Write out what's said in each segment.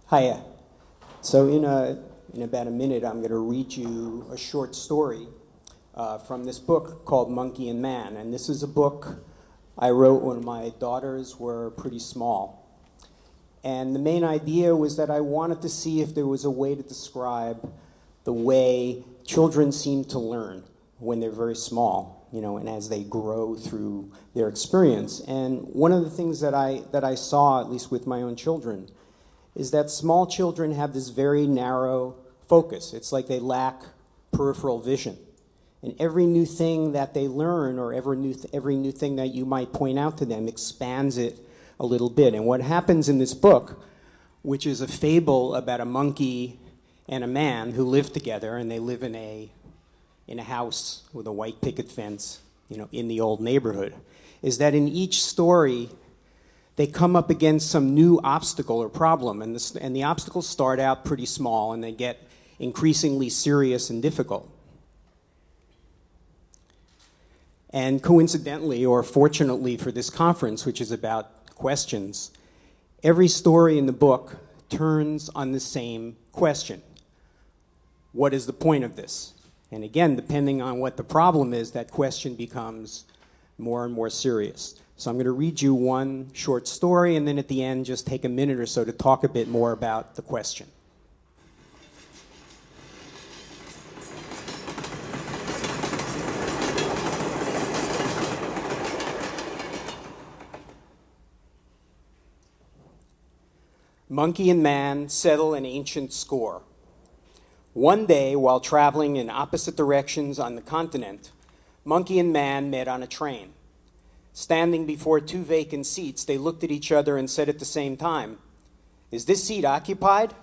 Hiya. So in about a minute, I'm going to read you a short story from this book called Monkey and Man. And this is a book I wrote when my daughters were pretty small. And the main idea was that I wanted to see if there was a way to describe the way children seem to learn when they're very small, and as they grow through their experience. And one of the things that I saw, at least with my own children, is that small children have this very narrow focus. It's like they lack peripheral vision. And every new thing that they learn, or every new thing that you might point out to them, expands it a little bit. And what happens in this book, which is a fable about a monkey and a man who live together, and they live in a house with a white picket fence, in the old neighborhood, is that in each story, they come up against some new obstacle or problem, and the obstacles start out pretty small, and they get increasingly serious and difficult. And coincidentally, or fortunately for this conference, which is about questions, every story in the book turns on the same question. What is the point of this? And again, depending on what the problem is, that question becomes more and more serious. So I'm going to read you one short story, and then at the end, just take a minute or so to talk a bit more about the question. Monkey and man settle an ancient score. One day, while traveling in opposite directions on the continent, monkey and man met on a train. Standing before two vacant seats, they looked at each other and said at the same time, "Is this seat occupied?"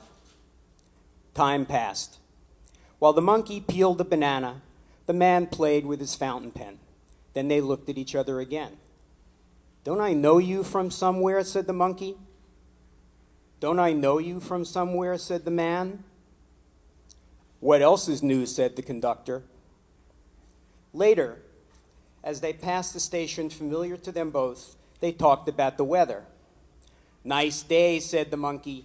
Time passed. While the monkey peeled a banana, the man played with his fountain pen. Then they looked at each other again. "Don't I know you from somewhere?" said the monkey. "Don't I know you from somewhere?" said the man. "What else is new?" said the conductor. Later, as they passed the station familiar to them both, they talked about the weather. "Nice day," said the monkey.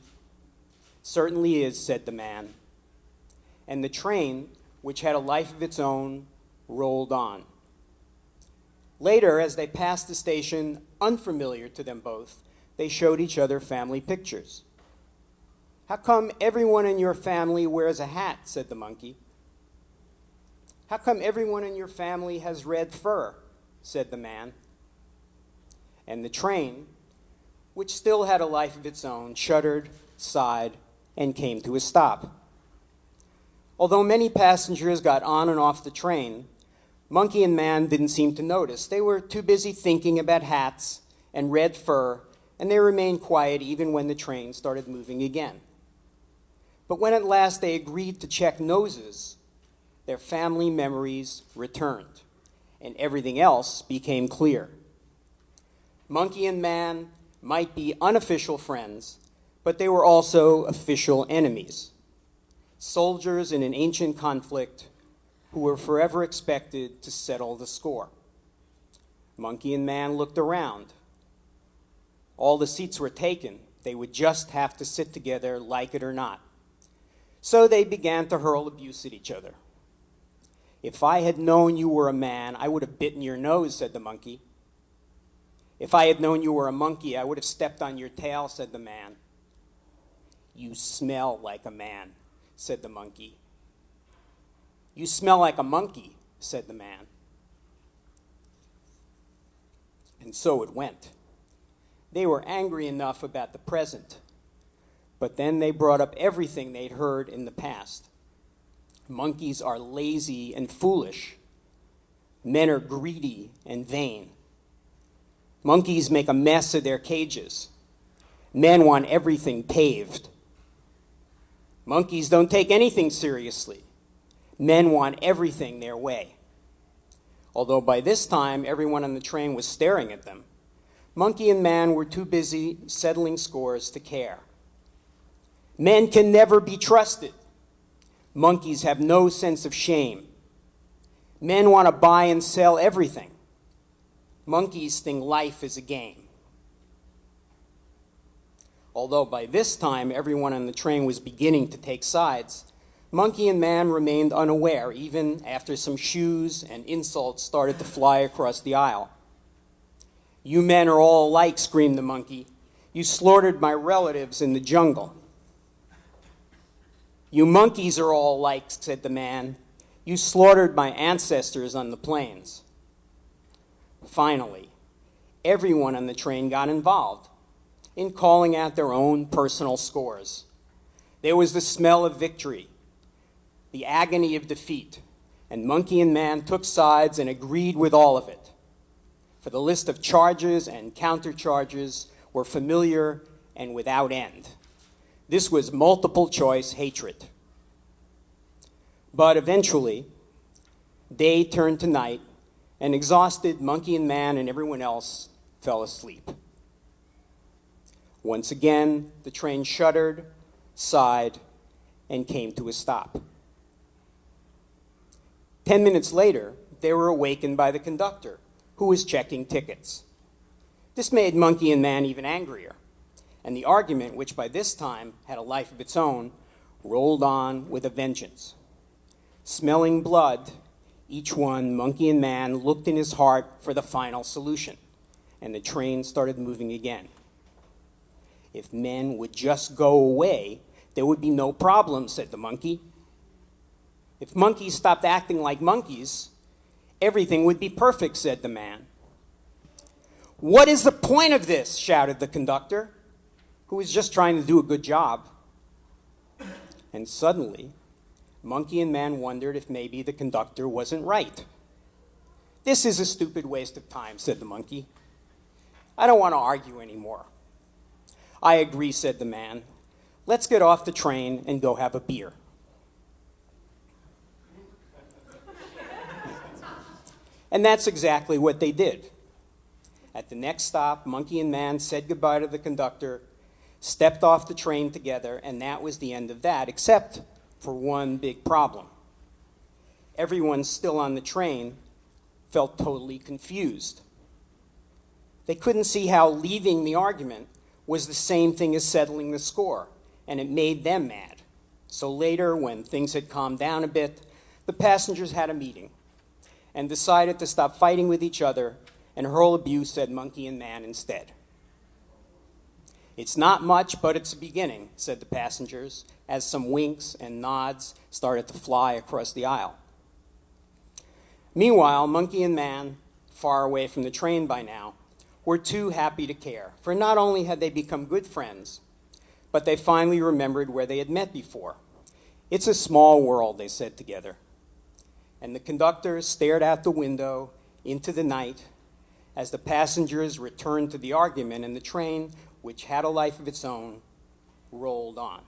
"Certainly is," said the man. And the train, which had a life of its own, rolled on. Later, as they passed the station unfamiliar to them both, they showed each other family pictures. "How come everyone in your family wears a hat?" said the monkey. "How come everyone in your family has red fur?" said the man. And the train, which still had a life of its own, shuddered, sighed, and came to a stop. Although many passengers got on and off the train, monkey and man didn't seem to notice. They were too busy thinking about hats and red fur, and they remained quiet even when the train started moving again. But when at last they agreed to check noses, their family memories returned, and everything else became clear. Monkey and man might be unofficial friends, but they were also official enemies. Soldiers in an ancient conflict who were forever expected to settle the score. Monkey and man looked around. All the seats were taken. They would just have to sit together, like it or not. So they began to hurl abuse at each other. "If I had known you were a man, I would have bitten your nose," said the monkey. "If I had known you were a monkey, I would have stepped on your tail," said the man. "You smell like a man," said the monkey. "You smell like a monkey," said the man. And so it went. They were angry enough about the present, but then they brought up everything they'd heard in the past. Monkeys are lazy and foolish. Men are greedy and vain. Monkeys make a mess of their cages. Men want everything paved. Monkeys don't take anything seriously. Men want everything their way. Although by this time, everyone on the train was staring at them, monkey and man were too busy settling scores to care. Men can never be trusted. Monkeys have no sense of shame. Men want to buy and sell everything. Monkeys think life is a game. Although by this time everyone on the train was beginning to take sides, Monkey and Man remained unaware even after some shoes and insults started to fly across the aisle. "You men are all alike," screamed the monkey. "You slaughtered my relatives in the jungle." "You monkeys are all alike," said the man. "You slaughtered my ancestors on the plains." Finally, everyone on the train got involved in calling out their own personal scores. There was the smell of victory, the agony of defeat, and Monkey and Man took sides and agreed with all of it. For the list of charges and countercharges were familiar and without end. This was multiple choice hatred. But eventually, day turned to night, and exhausted Monkey and Man and everyone else fell asleep. Once again, the train shuddered, sighed, and came to a stop. 10 minutes later, they were awakened by the conductor, who was checking tickets. This made Monkey and Man even angrier, and the argument, which by this time had a life of its own, rolled on with a vengeance. Smelling blood, each one, Monkey and Man, looked in his heart for the final solution, and the train started moving again. "If men would just go away, there would be no problem," said the monkey. "If monkeys stopped acting like monkeys, everything would be perfect," said the man. "What is the point of this?" shouted the conductor, who was just trying to do a good job. And suddenly, Monkey and Man wondered if maybe the conductor wasn't right. "This is a stupid waste of time," said the monkey. "I don't want to argue anymore." "I agree," said the man. "Let's get off the train and go have a beer." And that's exactly what they did. At the next stop, Monkey and Man said goodbye to the conductor, stepped off the train together, and that was the end of that, except for one big problem. Everyone still on the train felt totally confused. They couldn't see how leaving the argument was the same thing as settling the score, and it made them mad. So later, when things had calmed down a bit, the passengers had a meeting and decided to stop fighting with each other and hurl abuse at Monkey and Man instead. "It's not much, but it's a beginning," said the passengers, as some winks and nods started to fly across the aisle. Meanwhile, Monkey and Man, far away from the train by now, were too happy to care, for not only had they become good friends, but they finally remembered where they had met before. "It's a small world," they said together. And the conductor stared out the window into the night as the passengers returned to the argument, and the train, which had a life of its own, rolled on.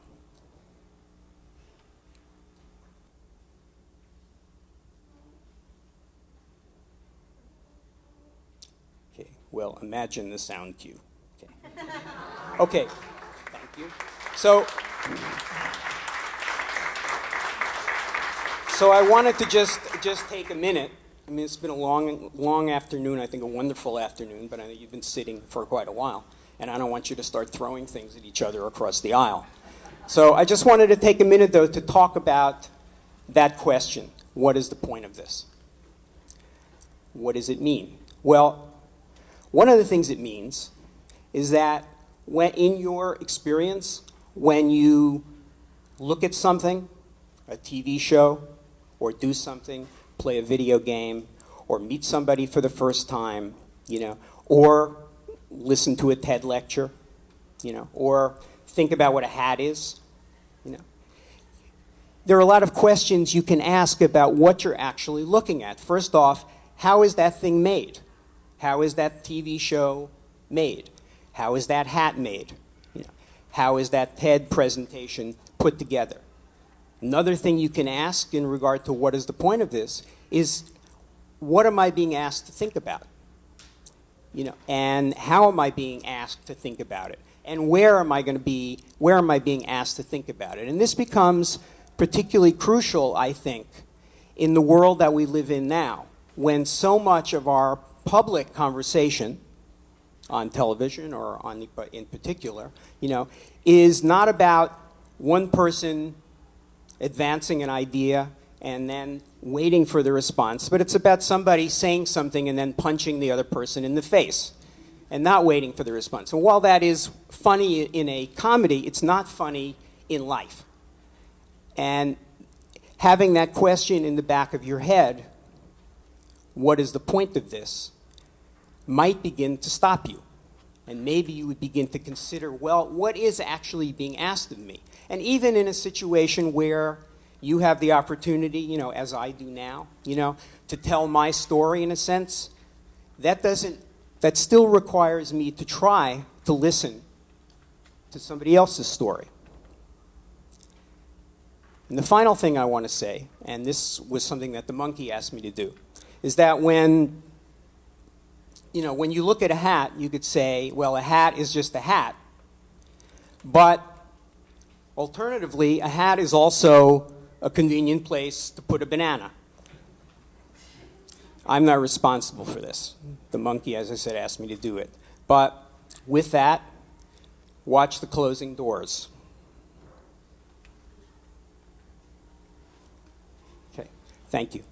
Okay, well, imagine the sound cue. Okay, thank you. So I wanted to just take a minute. I mean, it's been a long afternoon, I think a wonderful afternoon, but I know you've been sitting for quite a while, and I don't want you to start throwing things at each other across the aisle. So I just wanted to take a minute, though, to talk about that question. What is the point of this? What does it mean? Well, one of the things it means is that when, in your experience, when you look at something, a TV show, or do something, play a video game, or meet somebody for the first time, or listen to a TED lecture, or think about what a hat is, There are a lot of questions you can ask about what you're actually looking at. First off, how is that thing made? How is that TV show made? How is that hat made? How is that TED presentation put together? Another thing you can ask in regard to what is the point of this is, what am I being asked to think about? And how am I being asked to think about it? And where am I being asked to think about it? And this becomes particularly crucial, I think, in the world that we live in now, when so much of our public conversation on television or in particular, is not about one person advancing an idea and then waiting for the response, but it's about somebody saying something and then punching the other person in the face and not waiting for the response. And while that is funny in a comedy, it's not funny in life. And having that question in the back of your head, what is the point of this, might begin to stop you. And maybe you would begin to consider, well, what is actually being asked of me? And even in a situation where you have the opportunity, as I do now, to tell my story in a sense, that still requires me to try to listen to somebody else's story. And the final thing I want to say, and this was something that the monkey asked me to do, is that when you look at a hat, you could say, well, a hat is just a hat. But alternatively, a hat is also a convenient place to put a banana. I'm not responsible for this. The monkey, as I said, asked me to do it. But with that, watch the closing doors. Okay, thank you.